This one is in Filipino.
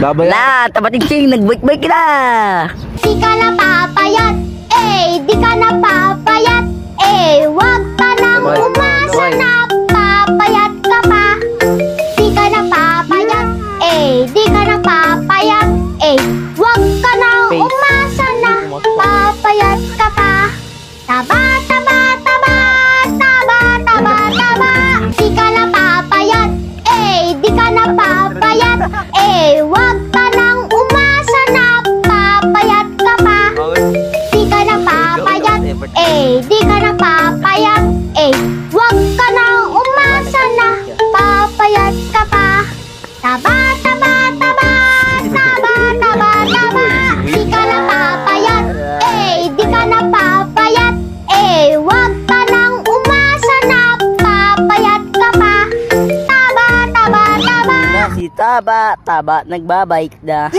Babay. La, tapating nagbalik-balik ka na. Di ka na papayat, di ka na papayat, wag ka nang umasa na papayat ka pa. Di ka na papayat, di ka na papayat, wag ka nang umasa na papayat ka pa. Taba, taba, taba, taba, taba, taba. Di ka na papayat, di ka na papayat, wag ka nang umasa na papayat ka pa. Di ka na papayat, di ka na papayat, wag ka nang umasa na papayat ka pa. Taba, taba, taba, taba, taba, taba. Di ka na papayat, di ka na papayat, wag ka nang umasa na papayat ka pa. Taba, taba, taba. Si Taba, nagbabike na.